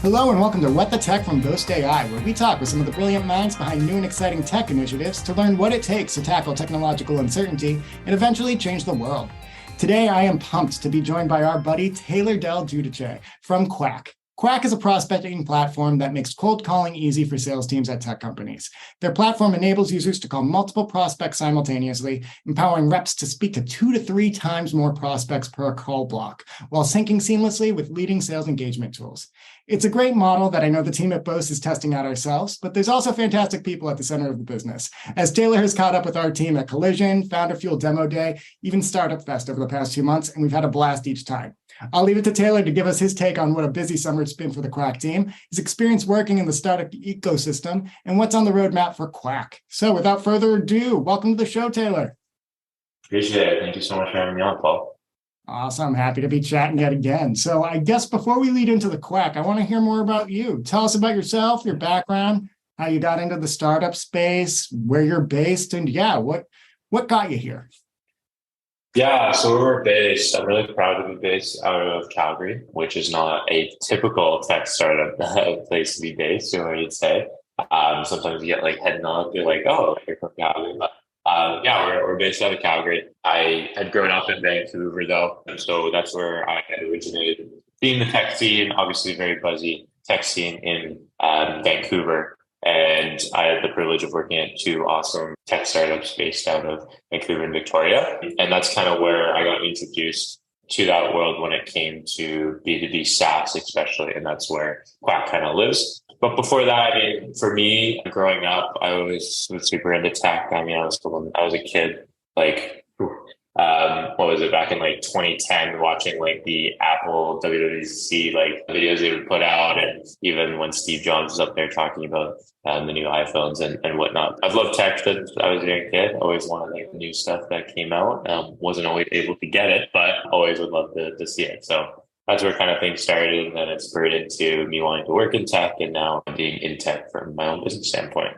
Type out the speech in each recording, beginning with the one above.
Hello and welcome to What the Tech from Boast AI, where we talk with some of the brilliant minds behind new and exciting tech initiatives to learn what it takes to tackle technological uncertainty and eventually change the world. Today, I am pumped to be joined by our buddy Taylor Del Giudice from Quack. Quack is a prospecting platform that makes cold calling easy for sales teams at tech companies. Their platform enables users to call multiple prospects simultaneously, empowering reps to speak to 2 to 3 times more prospects per call block, while syncing seamlessly with leading sales engagement tools. It's a great model that I know the team at Boast is testing out ourselves, but there's also fantastic people at the center of the business. As Taylor has caught up with our team at Collision, FounderFuel Demo Day, even Startupfest over the past 2 months, and we've had a blast each time. I'll leave it to Taylor to give us his take on what a busy summer it's been for the Quack team, his experience working in the startup ecosystem, and what's on the roadmap for Quack. So without further ado, welcome to the show, Taylor. Appreciate it. Thank you so much for having me on, Paul. Awesome. Happy to be chatting yet again. So I guess before we lead into the Quack, I want to hear more about you. Tell us about yourself, your background, how you got into the startup space, where you're based, and what got you here? Yeah, so we're based. I'm really proud to be based out of Calgary, which is not a typical tech startup place to be based, so I would say. Sometimes you get like head nod, you're like, oh, you're from Calgary. But yeah, we're based out of Calgary. I had grown up in Vancouver though, and so that's where I had originated. Being the tech scene, obviously very buzzy tech scene in Vancouver. And I had the privilege of working at 2 awesome tech startups based out of Vancouver and Victoria. And that's kind of where I got introduced to that world when it came to B2B SaaS, especially. And that's where Quack kind of lives. But before that, for me, growing up, I always was super into tech. I mean, I was a kid, like, what was it, back in like 2010, watching like the Apple WWDC like videos they would put out, and even when Steve Jobs was up there talking about the new iPhones and whatnot. I've loved tech since I was a young kid. Always wanted like the new stuff that came out. Wasn't always able to get it, but always would love to see it. So that's where kind of things started, and then it spurred into me wanting to work in tech, and now being in tech from my own business standpoint.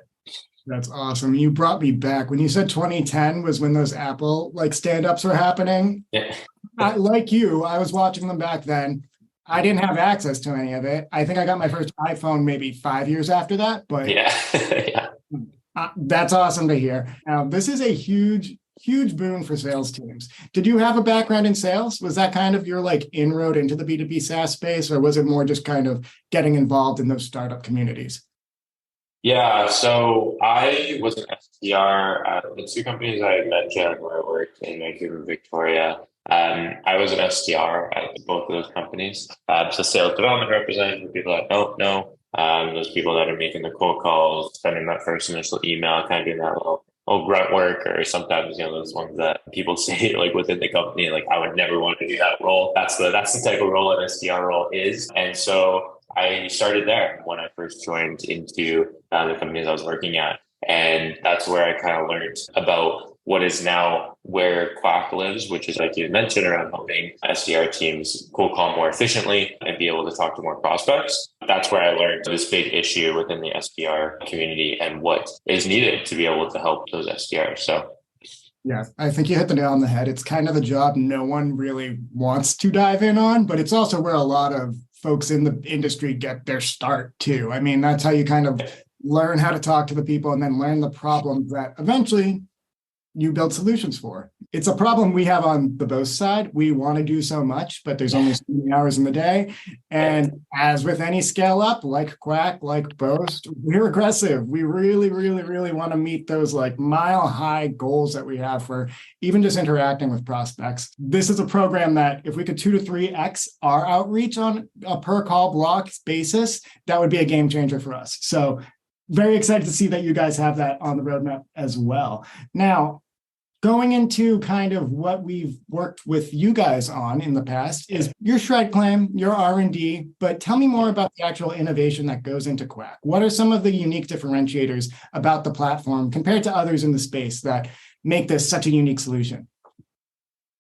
That's awesome. You brought me back. When you said 2010 was when those Apple like stand-ups were happening. Yeah. Like you, I was watching them back then. I didn't have access to any of it. I think I got my first iPhone maybe 5 years after that, but yeah. Yeah. That's awesome to hear. Now, this is a huge boon for sales teams. Did you have a background in sales? Was that kind of your like inroad into the B2B SaaS space, or was it more just kind of getting involved in those startup communities? Yeah, so I was an SDR at the 2 companies I mentioned where I worked in Vancouver, Victoria. I was an SDR at both of those companies. So sales development representative for people that don't know, those people that are making the cold calls, sending that first initial email, kind of doing that little grunt work, or sometimes, those ones that people say like within the company, like I would never want to do that role. That's the type of role an SDR role is. And so I started there when I first joined into the companies I was working at. And that's where I kind of learned about what is now where Quack lives, which is, like you mentioned, around helping SDR teams cold call more efficiently and be able to talk to more prospects. That's where I learned this big issue within the SDR community and what is needed to be able to help those SDRs. So yeah, I think you hit the nail on the head. It's kind of a job no one really wants to dive in on, but it's also where a lot of folks in the industry get their start too. I mean, that's how you kind of learn how to talk to the people and then learn the problems that eventually you build solutions for. It's a problem we have on the Boast side. We want to do so much, but there's only so many hours in the day. And as with any scale up, like Quack, like Boast, we're aggressive. We really, really, really want to meet those like mile high goals that we have for even just interacting with prospects. This is a program that if we could 2 to 3x our outreach on a per call block basis, that would be a game changer for us. So very excited to see that you guys have that on the roadmap as well. Now, going into kind of what we've worked with you guys on in the past is your shred claim, your R&D, but tell me more about the actual innovation that goes into Quack. What are some of the unique differentiators about the platform compared to others in the space that make this such a unique solution?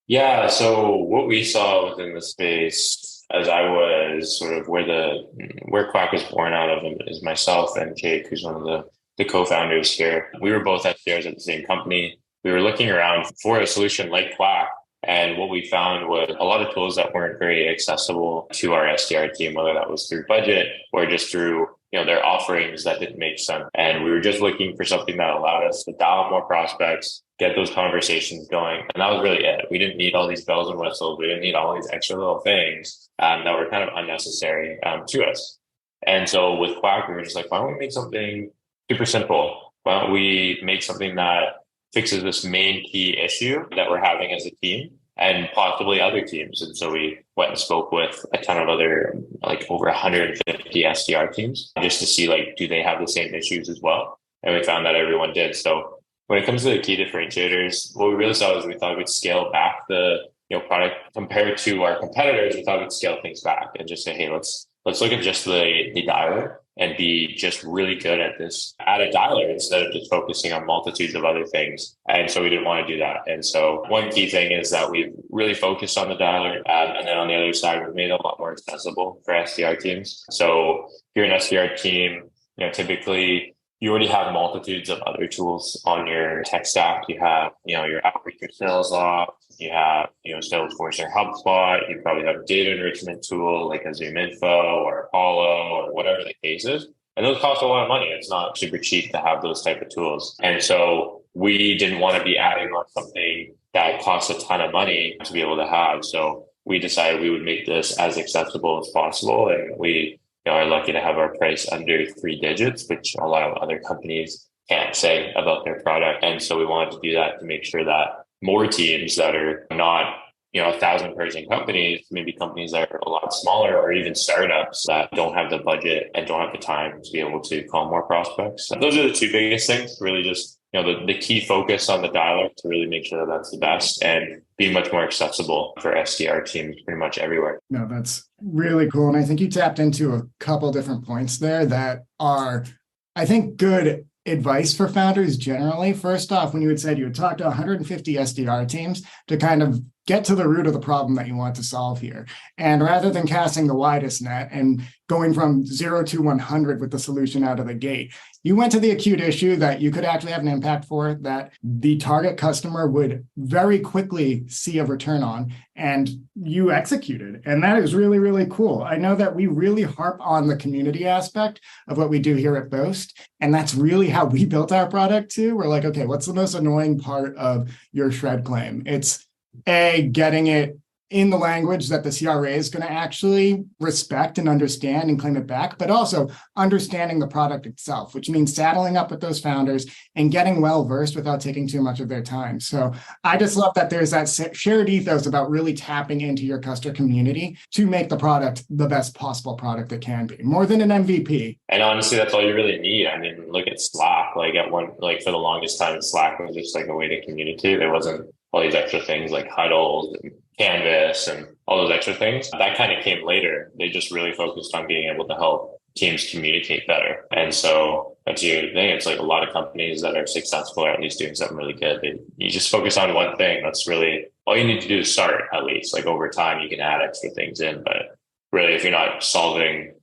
yeah, so what we saw within the space as I was sort of where Quack was born out of is myself and Jake, who's one of the co-founders here. We were both SDRs at the same company. We were looking around for a solution like Quack And what we found was a lot of tools that weren't very accessible to our SDR team, whether that was through budget or just through their offerings that didn't make sense. And we were just looking for something that allowed us to dial more prospects, get those conversations going. And that was really it. We didn't need all these bells and whistles. We didn't need all these extra little things that were kind of unnecessary to us. And so with Quack, we were just like, why don't we make something super simple? Why don't we make something that fixes this main key issue that we're having as a team and possibly other teams? And so we went and spoke with a ton of other, like over 150 SDR teams, just to see, like, do they have the same issues as well? And we found that everyone did. So when it comes to the key differentiators, what we really saw is we thought we'd scale back the product compared to our competitors. We thought we'd scale things back and just say, hey, let's look at just the dialer and be just really good at a dialer instead of just focusing on multitudes of other things. And so we didn't want to do that. And so one key thing is that we've really focused on the dialer. And then on the other side, we've made it a lot more accessible for SDR teams. So if you're an SDR team, typically you already have multitudes of other tools on your tech stack. You have, your outreach, your sales ops, you have, Salesforce or HubSpot. You probably have a data enrichment tool like a ZoomInfo or Apollo or whatever the case is. And those cost a lot of money. It's not super cheap to have those type of tools. And so we didn't want to be adding on something that costs a ton of money to be able to have. So we decided we would make this as accessible as possible. And we are lucky to have our price under 3 digits, which a lot of other companies can't say about their product. And so we wanted to do that to make sure that more teams that are not, 1,000-person companies, maybe companies that are a lot smaller, or even startups that don't have the budget and don't have the time to be able to call more prospects. Those are the 2 biggest things, really just, the key focus on the dialer to really make sure that that's the best and be much more accessible for SDR teams pretty much everywhere. No, that's really cool. And I think you tapped into a couple different points there that are, I think, good advice for founders generally. First off, when you had said you would talk to 150 SDR teams to kind of get to the root of the problem that you want to solve here. And rather than casting the widest net and going from 0 to 100 with the solution out of the gate, you went to the acute issue that you could actually have an impact for, that the target customer would very quickly see a return on, and you executed. And that is really, really cool. I know that we really harp on the community aspect of what we do here at Boast. And that's really how we built our product too. We're like, okay, what's the most annoying part of your shred claim? It's getting it in the language that the CRA is going to actually respect and understand and claim it back, but also understanding the product itself, which means saddling up with those founders and getting well-versed without taking too much of their time. So I just love that there's that shared ethos about really tapping into your customer community to make the product the best possible product it can be, more than an MVP. And honestly, that's all you really need. I mean, look at Slack. For the longest time, Slack was just like a way to communicate. There wasn't all these extra things like huddles and Canvas and all those extra things. That kind of came later. They just really focused on being able to help teams communicate better. And so that's the thing. It's like a lot of companies that are successful, or at least doing something really good, you just focus on one thing. That's really all you need to do is start, at least. Like over time, you can add extra things in. But really, if you're not solving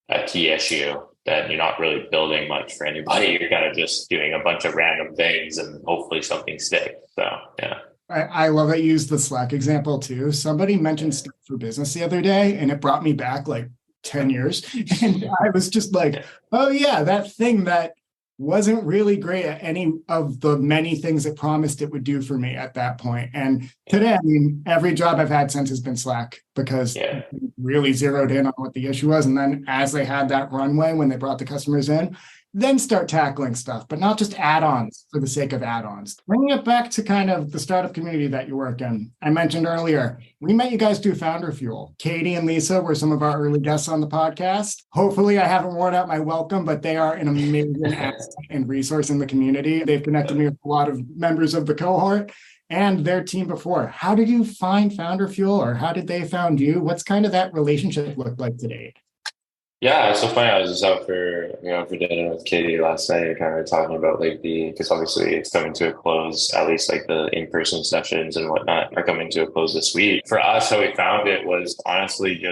a key issue, then you're not really building much for anybody. You're kind of just doing a bunch of random things and hopefully something sticks. So, yeah. I love that you used the Slack example too. Somebody mentioned Slack for Business the other day, and it brought me back like 10 years. And I was just like, oh yeah, that thing that wasn't really great at any of the many things it promised it would do for me at that point. And today, I mean, every job I've had since has been Slack, because it really zeroed in on what the issue was. And then as they had that runway, when they brought the customers in, then start tackling stuff, but not just add-ons for the sake of add-ons. Bringing it back to kind of the startup community that you work in. I mentioned earlier, we met you guys through FounderFuel. Katie and Lisa were some of our early guests on the podcast. Hopefully I haven't worn out my welcome, but they are an amazing asset and resource in the community. They've connected me with a lot of members of the cohort and their team before. How did you find FounderFuel, or how did they found you? What's kind of that relationship look like today? Yeah, it's so funny. I was just out for dinner with Katie last night, kind of talking about because obviously it's coming to a close, at least like the in-person sessions and whatnot are coming to a close this week. For us, how we found it was honestly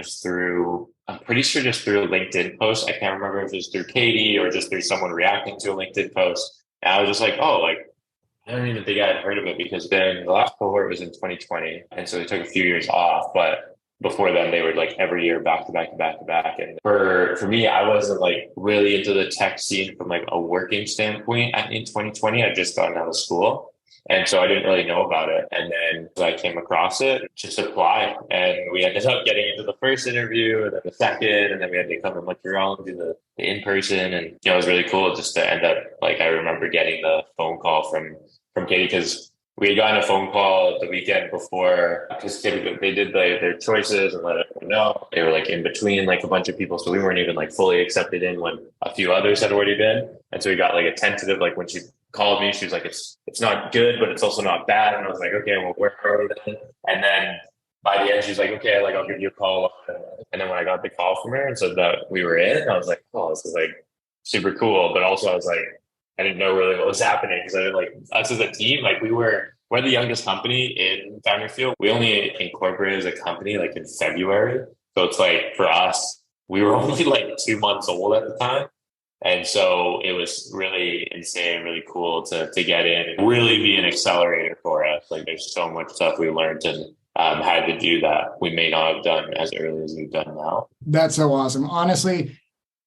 I'm pretty sure just through a LinkedIn post. I can't remember if it was through Katie or just through someone reacting to a LinkedIn post. And I was just like, oh, like, I don't even think I had heard of it because then the last cohort was in 2020. And so they took a few years off. But before then, they were like every year back to back to back to back. And for me, I wasn't like really into the tech scene from like a working standpoint in 2020. I'd just gotten out of school. And so I didn't really know about it. And then I came across it, just applied. And we ended up getting into the first interview and then the second. And then we had to come and look around, do the in-person. And, it was really cool just to end up, like, I remember getting the phone call from Katie because we had gotten a phone call the weekend before because they did their choices and let everyone know. They were like in between like a bunch of people. So we weren't even like fully accepted in when a few others had already been. And so we got like a tentative, like when she called me, she was like, it's not good, but it's also not bad. And I was like, okay, well, where are we then? And then by the end, she's like, okay, like I'll give you a call. And then when I got the call from her and said that we were in, I was like, oh, this is like super cool. But also I was like, I didn't know really what was happening because I didn't like us as a team. Like we're the youngest company in FounderFuel. We only incorporated as a company like in February. So it's like for us, we were only like 2 months old at the time. And so it was really insane, really cool to get in and really be an accelerator for us. Like there's so much stuff we learned and had to do that we may not have done as early as we've done now. That's so awesome. Honestly,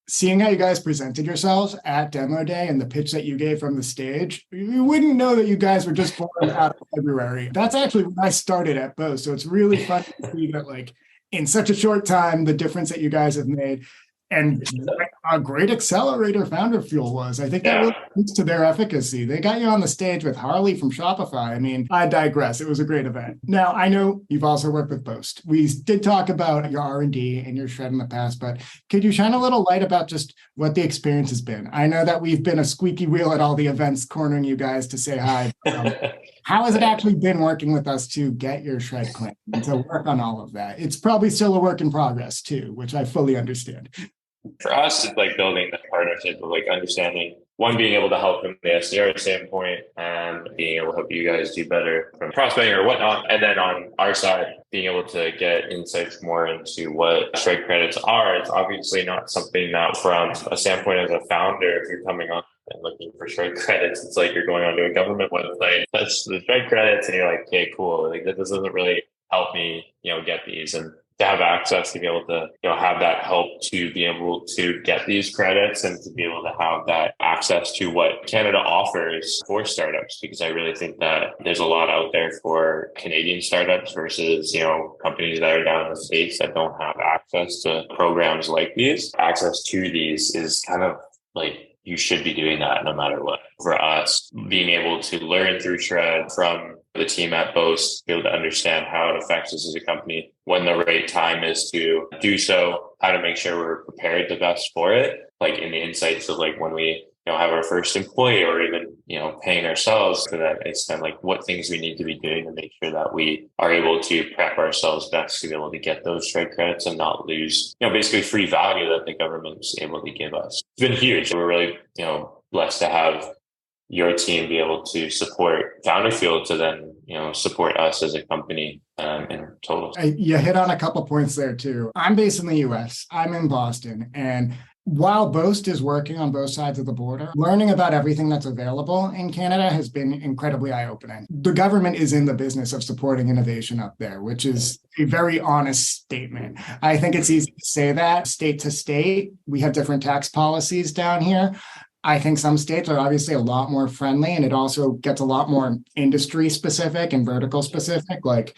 seeing how you guys presented yourselves at demo day and the pitch that you gave from the stage, you wouldn't know that you guys were just born out of February. That's actually when I started at Boast. So it's really fun to see that like in such a short time, the difference that you guys have made. And a great accelerator FounderFuel was. I think that really speaks to their efficacy. They got you on the stage with Harley from Shopify. I mean, I digress. It was a great event. Now, I know you've also worked with Boast. We did talk about your R&D and your shred in the past, but could you shine a little light about just what the experience has been? I know that we've been a squeaky wheel at all the events cornering you guys to say hi. How has it actually been working with us to get your shred claim and to work on all of that? It's probably still a work in progress too, which I fully understand. For us, it's like building the partnership of like understanding one, being able to help from the SDR standpoint and being able to help you guys do better from prospecting or whatnot. And then on our side, being able to get insights more into what shred credits are. It's obviously not something that from a standpoint as a founder, if you're coming on and looking for shred credits, it's like you're going onto a government website, that's the shred credits, and you're like, okay, cool. Like this doesn't really help me, get these. And to have access to be able to, have that help to be able to get these credits and to be able to have that access to what Canada offers for startups, because I really think that there's a lot out there for Canadian startups versus, companies that are down in the States that don't have access to programs like these. Access to these is kind of like, you should be doing that no matter what. For us, being able to learn through Shred from the team at Boast, be able to understand how it affects us as a company, when the right time is to do so, how to make sure we're prepared the best for it, like in the insights of like when we have our first employee or even, paying ourselves to that extent, like what things we need to be doing to make sure that we are able to prep ourselves best to be able to get those shred credits and not lose, basically free value that the government is able to give us. It's been huge. We're really, blessed to have your team be able to support FounderFuel to then, support us as a company in total. You hit on a couple points there too. I'm based in the US. I'm in Boston, and while Boast is working on both sides of the border, learning about everything that's available in Canada has been incredibly eye-opening. The government is in the business of supporting innovation up there, which is a very honest statement. I think it's easy to say that state to state. We have different tax policies down here. I think some states are obviously a lot more friendly, and it also gets a lot more industry specific and vertical specific, like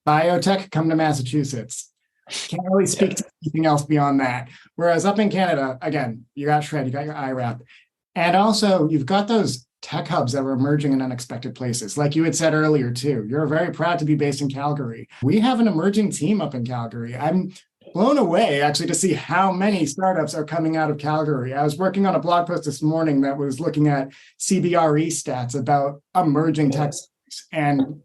biotech, come to Massachusetts. Can't really speak to anything else beyond that. Whereas up in Canada, again, you got Shred, you got your IRAP. And also you've got those tech hubs that are emerging in unexpected places. Like you had said earlier too, you're very proud to be based in Calgary. We have an emerging team up in Calgary. I'm blown away actually to see how many startups are coming out of Calgary. I was working on a blog post this morning that was looking at CBRE stats about emerging tech startups, and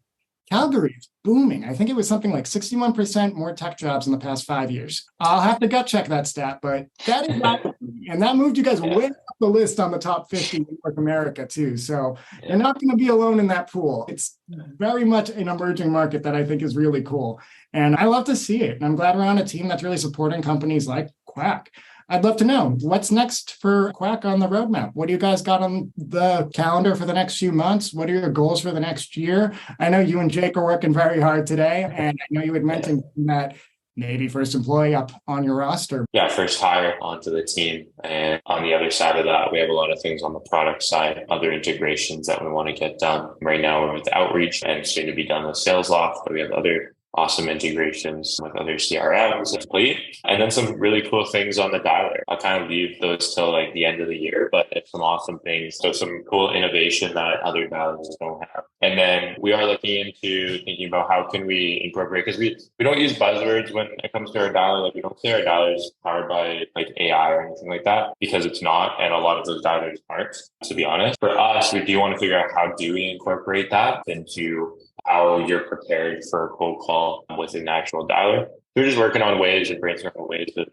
Calgary is booming. I think it was something like 61% more tech jobs in the past 5 years. I'll have to gut check that stat, but that is not, and that moved you guys way up the list on the top 50 in North America too. So you're not going to be alone in that pool. It's very much an emerging market that I think is really cool. And I love to see it. And I'm glad we're on a team that's really supporting companies like Quack. I'd love to know what's next for Quack on the roadmap. What do you guys got on the calendar for the next few months? What are your goals for the next year? I know you and Jake are working very hard today, and I know you had mentioned that maybe first employee up on your roster. Yeah, first hire onto the team. And on the other side of that, we have a lot of things on the product side, other integrations that we want to get done. Right now, we're with Outreach and soon to be done with SalesLoft, but we have other awesome integrations with other CRMs complete. And then some really cool things on the dialer. I'll kind of leave those till like the end of the year, but it's some awesome things. So some cool innovation that other dialers don't have. And then we are looking into thinking about how can we incorporate, because we don't use buzzwords when it comes to our dialer. Like we don't say our dialer is powered by like AI or anything like that, because it's not. And a lot of those dialers aren't, to be honest. For us, we do want to figure out how do we incorporate that into how you're prepared for a cold call within the actual dialer. We're just working on ways and brainstorming ways to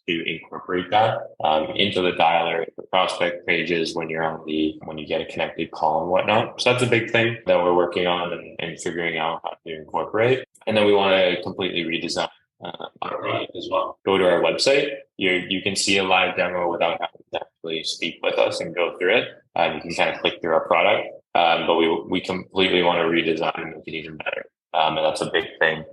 incorporate that into the dialer, the prospect pages when you get a connected call and whatnot. So that's a big thing that we're working on and figuring out how to incorporate. And then we want to completely redesign our product as well. Go to our website. You can see a live demo without having to actually speak with us and go through it. You can kind of click through our product. But we completely want to redesign and make it even better. And that's a big thing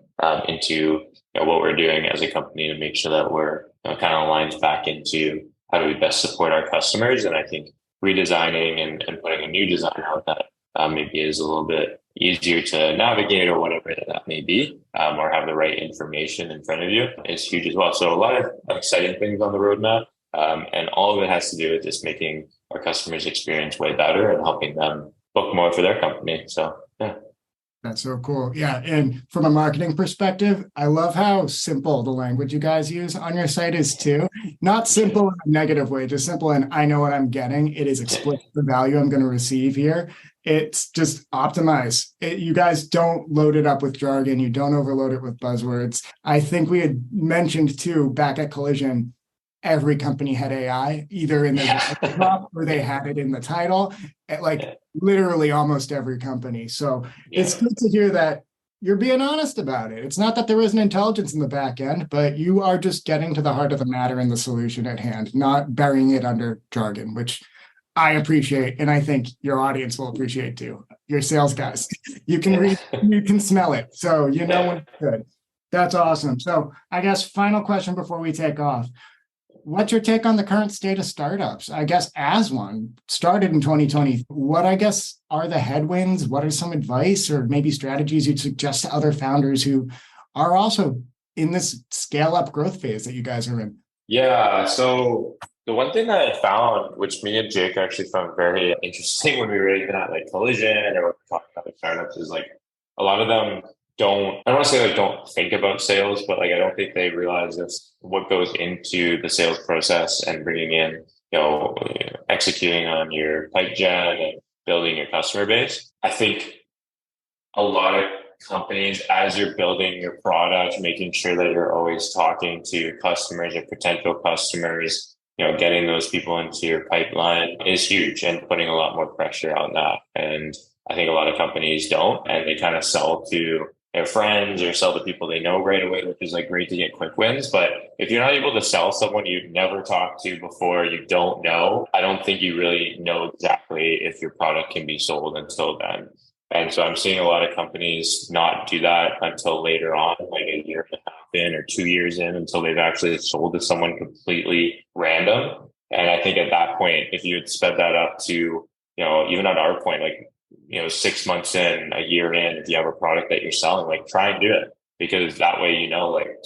into what we're doing as a company to make sure that we're kind of aligned back into how do we best support our customers. And I think redesigning and putting a new design out that maybe is a little bit easier to navigate or whatever that may be, or have the right information in front of you is huge as well. So a lot of exciting things on the roadmap. And all of it has to do with just making our customers' experience way better and helping them book more for their company. So, yeah. That's so cool. Yeah. And from a marketing perspective, I love how simple the language you guys use on your site is too. Not simple in a negative way, just simple and I know what I'm getting. It is explicit the value I'm going to receive here. It's just optimized. You guys don't load it up with jargon. You don't overload it with buzzwords. I think we had mentioned too back at Collision, every company had AI either in their prop or they had it in the title, literally almost every company. So it's good to hear that you're being honest about it. It's not that there isn't intelligence in the back end, but you are just getting to the heart of the matter and the solution at hand, not burying it under jargon, which I appreciate. And I think your audience will appreciate too. Your sales guys, you can read, you can smell it. So you know when it's good. That's awesome. So I guess final question before we take off. What's your take on the current state of startups? I guess as one started in 2020, what I guess are the headwinds? What are some advice or maybe strategies you'd suggest to other founders who are also in this scale up growth phase that you guys are in? Yeah. So the one thing that I found, which me and Jake actually found very interesting when we were even at like Collision or talking about the startups is like a lot of them I don't want to say don't think about sales, but I don't think they realize what goes into the sales process and bringing in, executing on your pipe gen and building your customer base. I think a lot of companies, as you're building your product, making sure that you're always talking to your customers or potential customers, getting those people into your pipeline is huge and putting a lot more pressure on that. And I think a lot of companies don't, and they kind of sell to their friends or sell to people they know right away, which is great to get quick wins. But if you're not able to sell someone you've never talked to before, you don't know, I don't think you really know exactly if your product can be sold until then. And so I'm seeing a lot of companies not do that until later on, like a year and a half in or 2 years in, until they've actually sold to someone completely random. And I think at that point, if you had sped that up to, even at our point, 6 months in, a year in, if you have a product that you're selling, try and do it, because that way,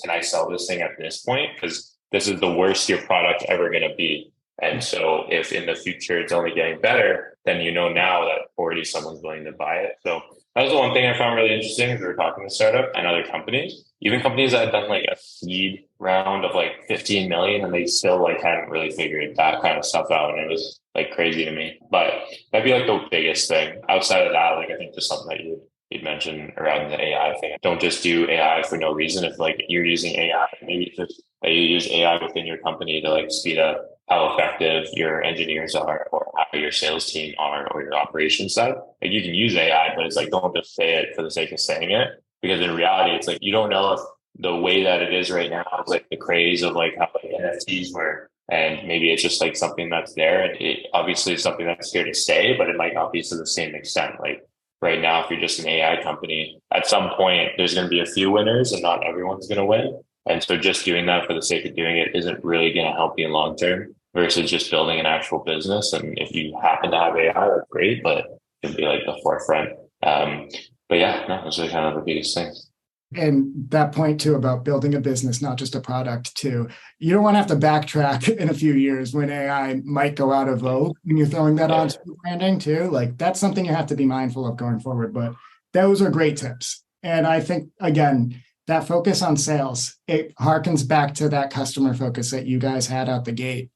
can I sell this thing at this point? Because this is the worst your product ever going to be. And so if in the future it's only getting better, then now that already someone's willing to buy it. So that was the one thing I found really interesting as we were talking to startup and other companies, even companies that had done a seed round of 15 million and they still hadn't really figured that kind of stuff out. And it was crazy to me, but that'd be the biggest thing. Outside of that, I think just something that you'd mentioned around the AI thing. Don't just do AI for no reason. If you're using AI, maybe it's just that you use AI within your company to speed up how effective your engineers are or how your sales team are or your operations side. You can use AI, but it's don't just say it for the sake of saying it, because in reality, it's you don't know if the way that it is right now is the craze of how NFTs where And maybe it's just like something that's there. And it obviously is something that's here to stay, but it might not be to the same extent. Like right now, if you're just an AI company, at some point, there's going to be a few winners and not everyone's going to win. And so just doing that for the sake of doing it isn't really going to help you in long term versus just building an actual business. And if you happen to have AI, that's great, but it can be like the forefront. But yeah, no, those are kind of the biggest things. And that point too about building a business, not just a product too. You don't want to have to backtrack in a few years when AI might go out of vogue when you're throwing that on branding too. Like that's something you have to be mindful of going forward. But those are great tips. And I think, again, that focus on sales, it harkens back to that customer focus that you guys had out the gate.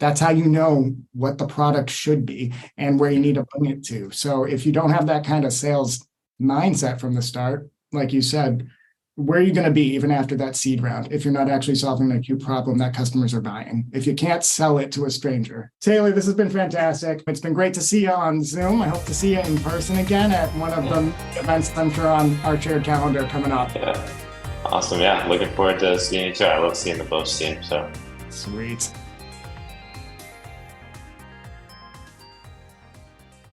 That's how you know what the product should be and where you need to bring it to. So if you don't have that kind of sales mindset from the start, like you said, where are you going to be even after that seed round if you're not actually solving an acute problem that customers are buying, if you can't sell it to a stranger? Taylor, this has been fantastic. It's been great to see you on Zoom. I hope to see you in person again at one of the events I'm sure on our shared calendar coming up. Yeah. Awesome. Yeah. Looking forward to seeing you too. I love seeing the Boast team. So sweet.